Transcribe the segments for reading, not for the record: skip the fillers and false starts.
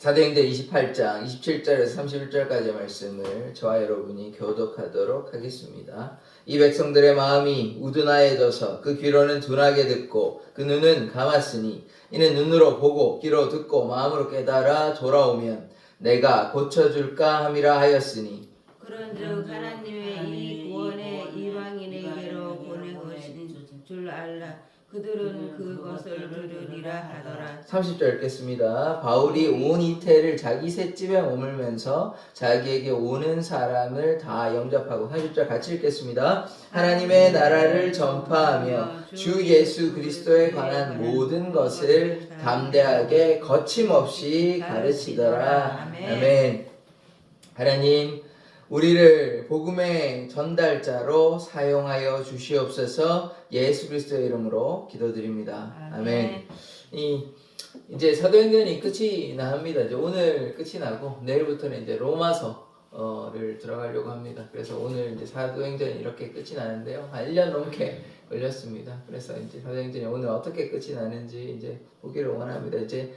사도행전 28장 27절에서 31절까지의 말씀을 저와 여러분이 교독하도록 하겠습니다. 이 백성들의 마음이 우둔하여져서 그 귀로는 둔하게 듣고 그 눈은 감았으니 이는 눈으로 보고 귀로 듣고 마음으로 깨달아 돌아오면 내가 고쳐줄까 함이라 하였으니 그런즉 하나님의 이 구원의 이방인에게로 보내신 줄 알라. 그들은 그것을 들으리라 하더라. 30절 읽겠습니다. 바울이 온 이태를 자기 셋집에 머물면서 자기에게 오는 사람을 다 영접하고 30절 같이 읽겠습니다. 하나님의 나라를 전파하며 주 예수 그리스도에 관한 모든 것을 담대하게 거침없이 가르치더라. 아멘. 하나님, 우리를 복음의 전달자로 사용하여 주시옵소서. 예수 그리스도의 이름으로 기도드립니다. 아멘. 이제 사도행전이 끝이 납니다. 이제 오늘 끝이 나고 내일부터는 이제 로마서를 들어가려고 합니다. 그래서 오늘 이제 사도행전이 이렇게 끝이 나는데요. 한 1년 넘게 걸렸습니다. 그래서 이제 사도행전이 오늘 어떻게 끝이 나는지 이제 보기를 원합니다. 이제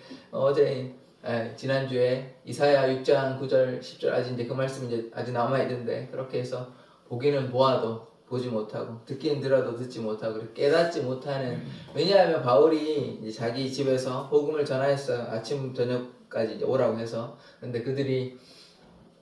지난주에 이사야 6장 9절 10절 아직 이제 그 말씀 이제 아직 남아 있는데, 그렇게 해서 보기는 보아도 보지 못하고 듣기는 들어도 듣지 못하고 깨닫지 못하는, 왜냐하면 바울이 이제 자기 집에서 복음을 전하였어요. 아침 저녁까지 이제 오라고 해서. 근데 그들이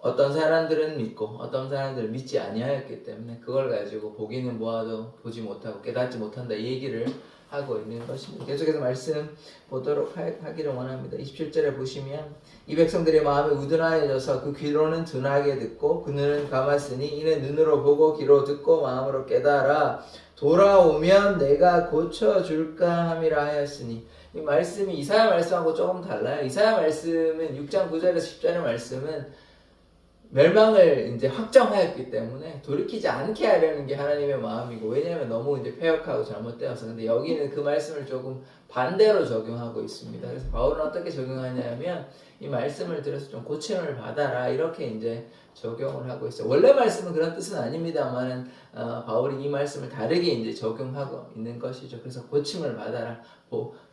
어떤 사람들은 믿고 어떤 사람들은 믿지 아니하였기 때문에 그걸 가지고 보기는 보아도 보지 못하고 깨닫지 못한다 이 얘기를 하고 있는 것입니다. 계속해서 말씀 보도록 하기를 원합니다. 27절에 보시면 이 백성들의 마음이 우둔하여져서 그 귀로는 둔하게 듣고 그 눈은 감았으니 이는 눈으로 보고 귀로 듣고 마음으로 깨달아 돌아오면 내가 고쳐줄까 함이라 하였으니, 이 말씀이 이사야 말씀하고 조금 달라요. 이사야 말씀은 6장 9절에서 10절의 말씀은 멸망을 이제 확정하였기 때문에 돌이키지 않게 하려는 게 하나님의 마음이고, 왜냐하면 너무 이제 폐역하고 잘못되어서. 근데 여기는 그 말씀을 조금 반대로 적용하고 있습니다. 그래서 바울은 어떻게 적용하냐면 이 말씀을 들어서 좀 고침을 받아라 이렇게 이제 적용을 하고 있어요. 원래 말씀은 그런 뜻은 아닙니다만은 바울이 이 말씀을 다르게 이제 적용하고 있는 것이죠. 그래서 고침을 받아라,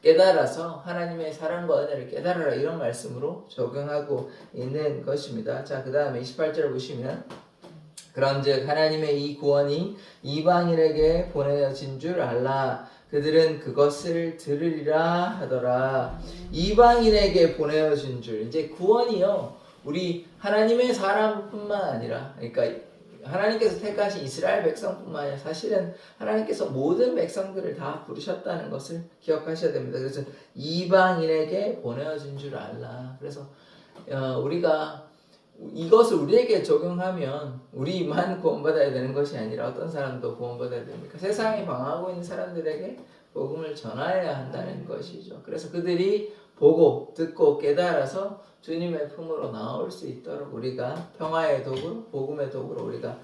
깨달아서 하나님의 사랑과 은혜를 깨달아라 이런 말씀으로 적용하고 있는 것입니다. 자, 그 다음에 28절 보시면 그런즉 하나님의 이 구원이 이방인에게 보내진 줄 알라. 그들은 그것을 들으리라 하더라. 이방인에게 보내진 줄, 이제 구원이요, 우리 하나님의 사람뿐만 아니라, 그러니까 하나님께서 택하신 이스라엘 백성뿐만 아니라 사실은 하나님께서 모든 백성들을 다 부르셨다는 것을 기억하셔야 됩니다. 그래서 이방인에게 보내진 줄 알라. 그래서 우리가 이것을 우리에게 적용하면 우리만 구원받아야 되는 것이 아니라 어떤 사람도 구원받아야 됩니까? 세상에 방황하고 있는 사람들에게 복음을 전해야 한다는 것이죠. 그래서 그들이 보고 듣고 깨달아서 주님의 품으로 나올 수 있도록 우리가 평화의 도구로, 복음의 도구로 우리가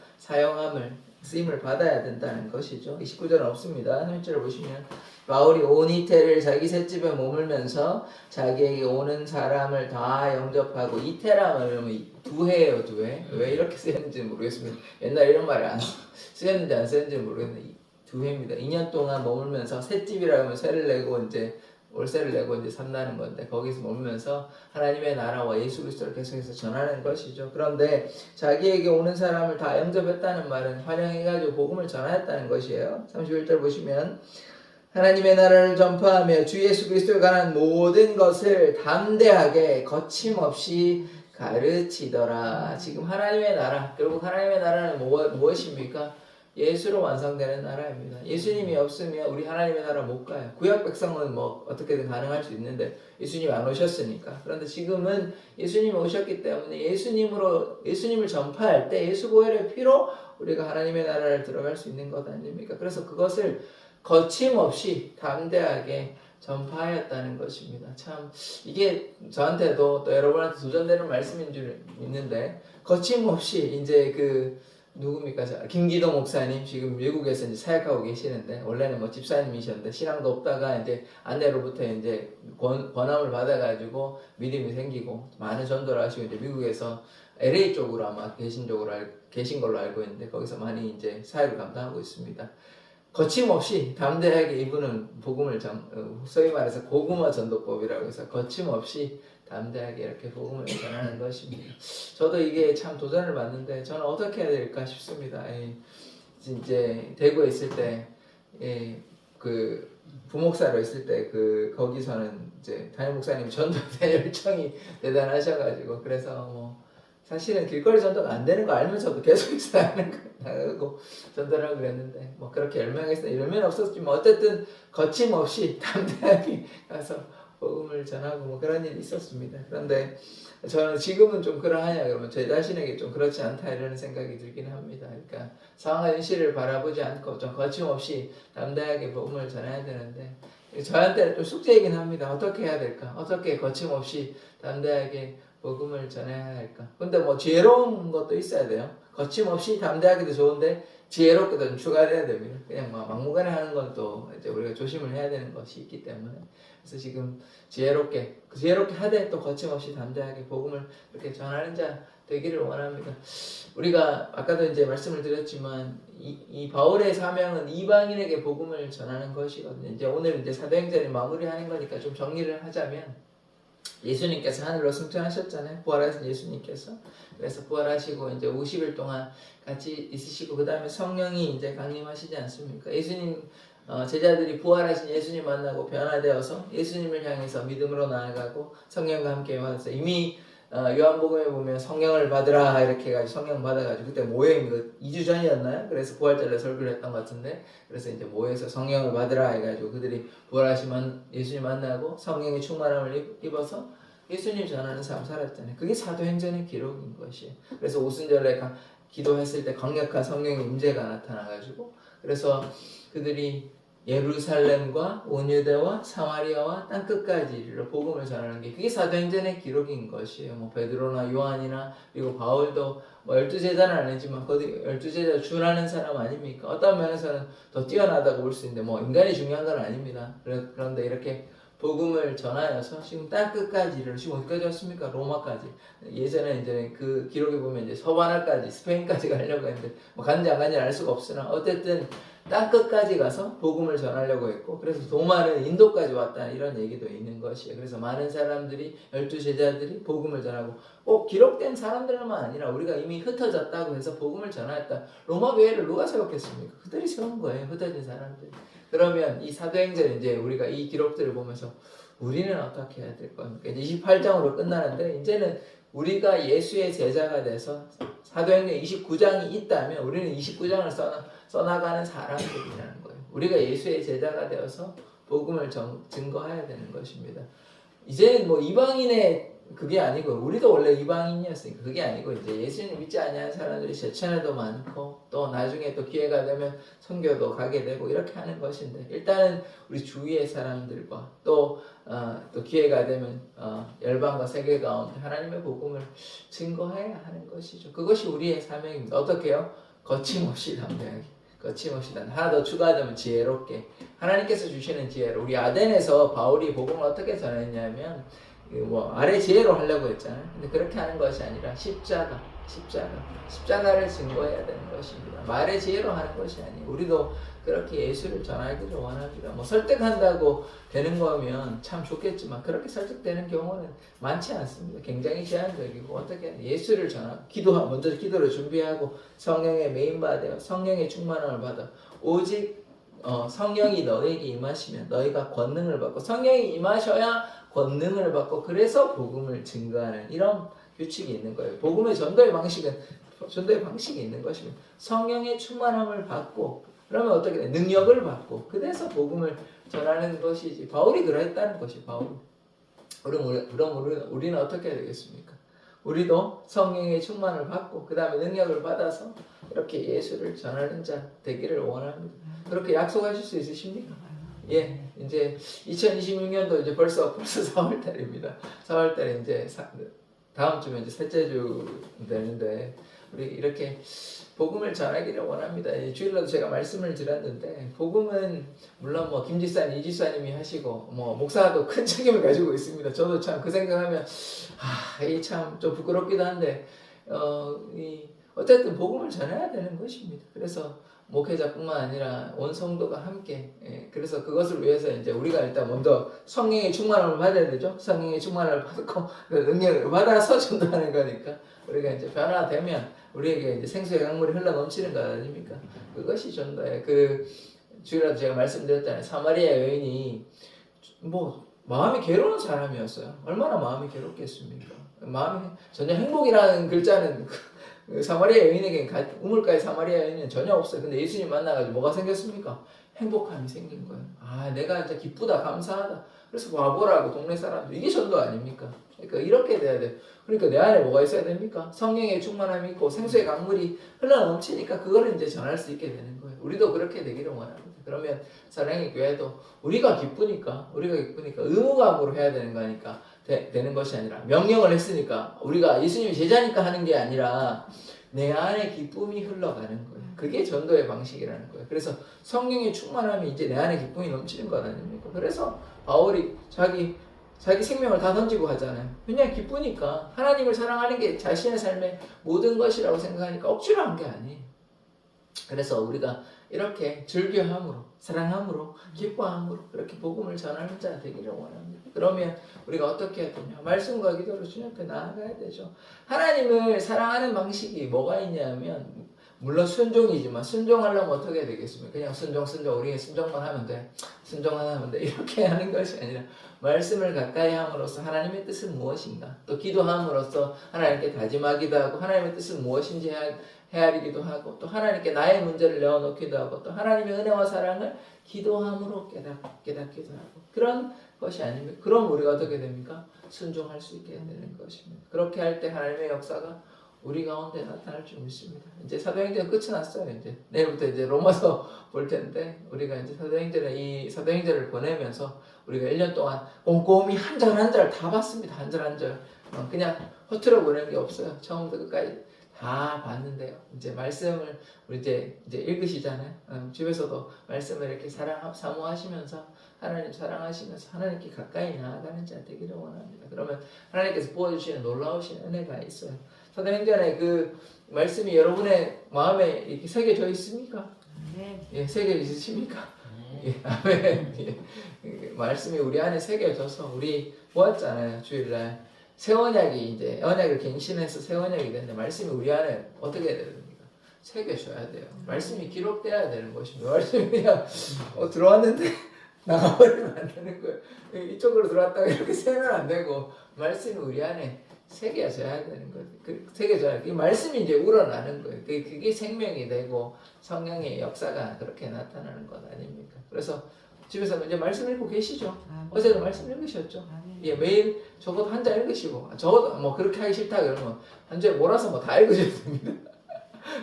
쓰임을 받아야 된다는 것이죠. 29절은 없습니다. 1절을 보시면 바울이 온 이태를 자기 셋집에 머물면서 자기에게 오는 사람을 다 영접하고, 이태라면 두 해예요, 두 해. 왜 이렇게 쓰였는지 모르겠습니다. 옛날에 이런 말을 쓰였는지 안 쓰였는지 모르겠는데 두 해입니다. 2년 동안 머물면서, 셋집이라 하면 세를 내고 이제 월세를 내고 이제 산다는 건데, 거기서 머물면서 하나님의 나라와 예수 그리스도를 계속해서 전하는 것이죠. 그런데 자기에게 오는 사람을 다 영접했다는 말은 환영해가지고 복음을 전하였다는 것이에요. 31절 보시면 하나님의 나라를 전파하며 주 예수 그리스도에 관한 모든 것을 담대하게 거침없이 가르치더라. 지금 하나님의 나라, 결국 하나님의 나라는 무엇입니까? 예수로 완성되는 나라입니다. 예수님이 없으면 우리 하나님의 나라 못 가요. 구약 백성은 뭐 어떻게든 가능할 수 있는데 예수님이 안 오셨으니까. 그런데 지금은 예수님이 오셨기 때문에 예수님을 전파할 때 예수 보혈의 피로 우리가 하나님의 나라를 들어갈 수 있는 것 아닙니까? 그래서 그것을 거침없이 담대하게 전파하였다는 것입니다. 참 이게 저한테도 또 여러분한테 도전되는 말씀인 줄 믿는데, 거침없이 이제 누굽니까? 김기도 목사님 지금 미국에서 이제 사역하고 계시는데, 원래는 뭐 집사님이셨는데 신앙도 없다가 이제 아내로부터 이제 권함을 받아가지고 믿음이 생기고 많은 전도를 하시고 이제 미국에서 LA 쪽으로 아마 계신 걸로 알고 있는데, 거기서 많이 이제 사역을 감당하고 있습니다. 거침없이 담대하게 이분은 복음을 소위 말해서 고구마 전도법이라고 해서 거침없이 담대하게 이렇게 복음을 전하는 것입니다. 저도 이게 참 도전을 받는데 저는 어떻게 해야 될까 싶습니다. 이제 대구에 있을 때, 그 부목사로 있을 때 거기서는 이제 담임 목사님 전도에 열정이 대단하셔가지고 그래서 뭐 사실은 길거리 전도가 안 되는 거 알면서도 계속 있어야 하는 거고 전도를 하고 그랬는데 뭐 그렇게 열명했어요. 열명 없었지만 어쨌든 거침없이 담대하게 가서 복음을 전하고 뭐 그런 일이 있었습니다. 그런데 저는 지금은 좀 그러하냐 그러면 제 자신에게 좀 그렇지 않다 이런 생각이 들긴 합니다. 그러니까 상황 현실을 바라보지 않고 좀 거침없이 담대하게 복음을 전해야 되는데 저한테는 좀 숙제이긴 합니다. 어떻게 해야 될까? 어떻게 거침없이 담대하게 복음을 전해야 할까? 근데 뭐 지혜로운 것도 있어야 돼요. 거침없이 담대하기도 좋은데 지혜롭게도 좀 추가해야 됩니다. 그냥 뭐 막무가내 하는 건 또 이제 우리가 조심을 해야 되는 것이 있기 때문에 그래서 지금 지혜롭게 하되 또 거침없이 담대하게 복음을 이렇게 전하는 자 되기를 원합니다. 우리가 아까도 이제 말씀을 드렸지만 이 바울의 사명은 이방인에게 복음을 전하는 것이거든요. 이제 오늘 이제 사도행전을 마무리하는 거니까 좀 정리를 하자면 예수님께서 하늘로 승천하셨잖아요. 부활하신 예수님께서. 그래서 부활하시고 이제 50일 동안 같이 있으시고 그 다음에 성령이 이제 강림하시지 않습니까? 예수님 제자들이 부활하신 예수님 만나고 변화되어서 예수님을 향해서 믿음으로 나아가고 성령과 함께 와서 이미 요한복음에 보면 성령을 받으라 이렇게 해가지고 성령 받아가지고 그때 모여있는 거 2주 전이었나요? 그래서 부활절에 설교를 했던 것 같은데 그래서 이제 모여서 성령을 받으라 해가지고 그들이 부활하신 예수님 만나고 성령의 충만함을 입어서 예수님 전하는 삶 살았잖아요. 그게 사도행전의 기록인 것이에요. 그래서 오순절에 기도했을 때 강력한 성령의 임재가 나타나가지고 그래서 그들이 예루살렘과 온 유대와 사마리아와 땅끝까지 이르러 복음을 전하는 게 그게 사도행전의 기록인 것이에요. 뭐 베드로나 요한이나 그리고 바울도 뭐 12제자는 아니지만 거기 12제자 준하는 사람 아닙니까? 어떤 면에서는 더 뛰어나다고 볼 수 있는데 뭐 인간이 중요한 건 아닙니다. 그런데 이렇게 복음을 전하여서 지금 땅끝까지 이르러 지금 어디까지 왔습니까? 로마까지. 예전에 이제 그 기록에 보면 이제 서바나까지 스페인까지 가려고 했는데 뭐 간지 안 간지 알 수가 없으나 어쨌든 땅끝까지 가서 복음을 전하려고 했고 그래서 도마는 인도까지 왔다 이런 얘기도 있는 것이에요. 그래서 많은 사람들이 12제자들이 복음을 전하고 꼭 기록된 사람들만 아니라 우리가 이미 흩어졌다고 해서 복음을 전하였다. 로마 교회를 누가 세웠겠습니까? 그들이 세운 거예요. 흩어진 사람들. 그러면 이 사도행전 이제 우리가 이 기록들을 보면서 우리는 어떻게 해야 될 겁니까? 이제 28장으로 끝나는데 이제는 우리가 예수의 제자가 돼서 사도행전 29장이 있다면 우리는 29장을 써나가는 사람들이라는 거예요. 우리가 예수의 제자가 되어서 복음을 증거해야 되는 것입니다. 이제는 뭐 이방인의 그게 아니고 우리도 원래 이방인이었으니까 그게 아니고 이제 예수님 믿지 아니하는 사람들이 제천에도 많고 또 나중에 또 기회가 되면 선교도 가게 되고 이렇게 하는 것인데 일단은 우리 주위의 사람들과 또 기회가 되면 열방과 세계 가운데 하나님의 복음을 증거해야 하는 것이죠. 그것이 우리의 사명입니다. 어떻게요? 거침없이 담대하게. 거침없이 하나 더 추가하자면 지혜롭게 하나님께서 주시는 지혜로 우리 아덴에서 바울이 복음을 어떻게 전했냐면 뭐 아래 지혜로 하려고 했잖아요. 근데 그렇게 하는 것이 아니라 십자가를 증거해야 되는 것입니다. 말의 지혜로 하는 것이 아니에요. 우리도 그렇게 예수를 전하기를 원합니다. 뭐 설득한다고 되는 거면 참 좋겠지만 그렇게 설득되는 경우는 많지 않습니다. 굉장히 제한적이고 어떻게 예수를 전하고 먼저 기도를 준비하고 성령의 메인바되어 성령의 충만함을 받아 오직 성령이 너에게 임하시면 너희가 권능을 받고 성령이 임하셔야 권능을 받고 그래서 복음을 증거하는 이런 규칙이 있는 거예요. 복음의 전도의 방식이 있는 것입니다. 성령의 충만함을 받고 그러면 어떻게 돼? 능력을 받고 그래서 복음을 전하는 것이지. 바울이 그러했다는 것이 바울. 그럼 우리는 어떻게 해야 되겠습니까? 우리도 성령의 충만을 받고 그 다음에 능력을 받아서 이렇게 예수를 전하는 자 되기를 원합니다. 그렇게 약속하실 수 있으십니까? 예, 이제 2026년도 이제 벌써 4월 달입니다. 4월 달에 이제 다음 주면 이제 셋째 주 되는데 우리 이렇게 복음을 전하기를 원합니다. 주일날도 제가 말씀을 드렸는데 복음은 물론 뭐 김지사님, 이지사님이 하시고 뭐 목사도 큰 책임을 가지고 있습니다. 저도 참 그 생각하면 이 참 좀 부끄럽기도 한데 어쨌든 복음을 전해야 되는 것입니다. 그래서 목회자뿐만 아니라 온 성도가 함께 그래서 그것을 위해서 이제 우리가 일단 먼저 성령의 충만함을 받아야 되죠. 성령의 충만함을 받고 능력을 받아서 전도하는 거니까 우리가 이제 변화되면 우리에게 이제 생수의 강물이 흘러 넘치는 것 아닙니까? 그것이 전도예요. 그 주일날 제가 말씀드렸잖아요. 사마리아 여인이 뭐 마음이 괴로운 사람이었어요. 얼마나 마음이 괴롭겠습니까? 마음이 전혀 행복이라는 글자는 그 사마리아 여인에게 우물가의 사마리아 여인은 전혀 없어요. 근데 예수님 만나가지고 뭐가 생겼습니까? 행복함이 생긴 거예요. 아, 내가 진짜 기쁘다, 감사하다. 그래서 와보라고 동네 사람들 이게 전도 아닙니까? 그러니까 이렇게 돼야 돼. 그러니까 내 안에 뭐가 있어야 됩니까? 성령의 충만함이 있고 생수의 강물이 흘러 넘치니까 그거를 이제 전할 수 있게 되는 거예요. 우리도 그렇게 되기를 원합니다. 그러면 사랑의 교회도 우리가 기쁘니까 의무감으로 해야 되는 거니까 되는 것이 아니라 명령을 했으니까 우리가 예수님이 제자니까 하는 게 아니라 내 안에 기쁨이 흘러가는 거예요. 그게 전도의 방식이라는 거예요. 그래서 성령의 충만함이 이제 내 안에 기쁨이 넘치는 것 아닙니까? 그래서 바울이 자기 생명을 다 던지고 하잖아요. 그냥 기쁘니까 하나님을 사랑하는 게 자신의 삶의 모든 것이라고 생각하니까 억지로 한 게 아니에요. 그래서 우리가 이렇게 즐겨함으로 사랑함으로 기뻐함으로 그렇게 복음을 전하는 자 되기를 원합니다. 그러면 우리가 어떻게 해야 되냐? 말씀과 기도로 주님 앞에 나아가야 되죠. 하나님을 사랑하는 방식이 뭐가 있냐면 물론 순종이지만 순종하려면 어떻게 해야 되겠습니까? 그냥 순종 우리 순종만 하면 돼. 순종만 하면 돼. 이렇게 하는 것이 아니라 말씀을 가까이 함으로써 하나님의 뜻은 무엇인가? 또 기도함으로써 하나님께 다짐하기도 하고 하나님의 뜻은 무엇인지 헤아리기도 하고 또 하나님께 나의 문제를 내어놓기도 하고 또 하나님의 은혜와 사랑을 기도함으로 깨닫기도 하고 그런 것이 아닙니까? 그럼 우리가 어떻게 됩니까? 순종할 수 있게 되는 것입니다. 그렇게 할 때 하나님의 역사가 우리 가운데 나타날 줄 믿습니다. 이제 사도행전 끝이 났어요. 이제 내일부터 이제 로마서 볼 텐데 우리가 이제 사도행전을 보내면서 우리가 1년 동안 꼼꼼히 한 절 한 절 다 봤습니다. 한 절 한 절 그냥 허투루 보내는 게 없어요. 처음부터 끝까지 다 봤는데요. 이제 말씀을 우리 이제 읽으시잖아요. 집에서도 말씀을 이렇게 사모하시면서 하나님 사랑하시면서 하나님께 가까이 나아가는 자 되기를 원합니다. 그러면 하나님께서 부어주시는 놀라우신 은혜가 있어요. 사도행전에 그 말씀이 여러분의 마음에 이렇게 새겨져 있습니까? 네. 예, 새겨져 있으십니까? 예, 아멘. 예, 말씀이 우리 안에 새겨져서 우리 보았잖아요. 주일날. 새 언약이 이제 언약을 갱신해서 새 언약이 됐는데 말씀이 우리 안에 어떻게 해야 됩니까? 새겨져야 돼요. 말씀이 기록돼야 되는 것입니다. 말씀이 그냥 들어왔는데 나가버리면 안 되는 거예요. 이쪽으로 들어왔다가 이렇게 세면 안 되고 말씀이 우리 안에 새겨져야 되는 거예요. 새겨져야 이 말씀이 이제 우러나는 거예요. 그게 생명이 되고 성령의 역사가 그렇게 나타나는 것 아닙니까? 그래서 집에서 이제 말씀 읽고 계시죠? 어제도 말씀 읽으셨죠? 예, 매일 적어도 한 장 읽으시고 적어도 뭐 그렇게 하기 싫다 그러면 한 장에 몰아서 뭐 다 읽으셔야 됩니다.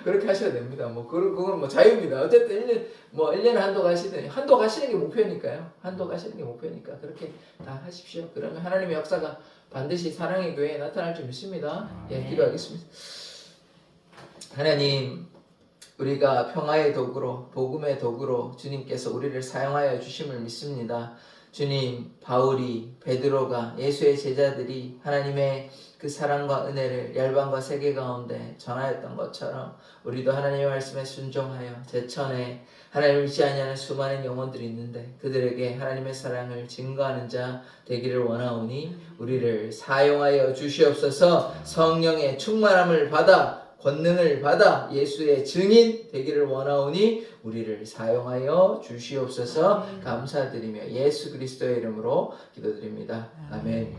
그렇게 하셔야 됩니다. 뭐 그건 뭐 자유입니다. 어쨌든 1년에 한도 가시든 한도 가시는 게 목표니까요. 한도 가시는 게 목표니까 그렇게 다 하십시오. 그러면 하나님의 역사가 반드시 사랑의 교회에 나타날 줄 믿습니다. 예, 기도하겠습니다. 하나님, 우리가 평화의 도구로 복음의 도구로 주님께서 우리를 사용하여 주심을 믿습니다. 주님, 바울이 베드로가 예수의 제자들이 하나님의 그 사랑과 은혜를 열방과 세계 가운데 전하였던 것처럼 우리도 하나님의 말씀에 순종하여 제천에 하나님을 믿지 아니하는 수많은 영혼들이 있는데 그들에게 하나님의 사랑을 증거하는 자 되기를 원하오니 우리를 사용하여 주시옵소서. 성령의 충만함을 받아 권능을 받아 예수의 증인 되기를 원하오니 우리를 사용하여 주시옵소서. 감사드리며 예수 그리스도의 이름으로 기도드립니다. 아멘.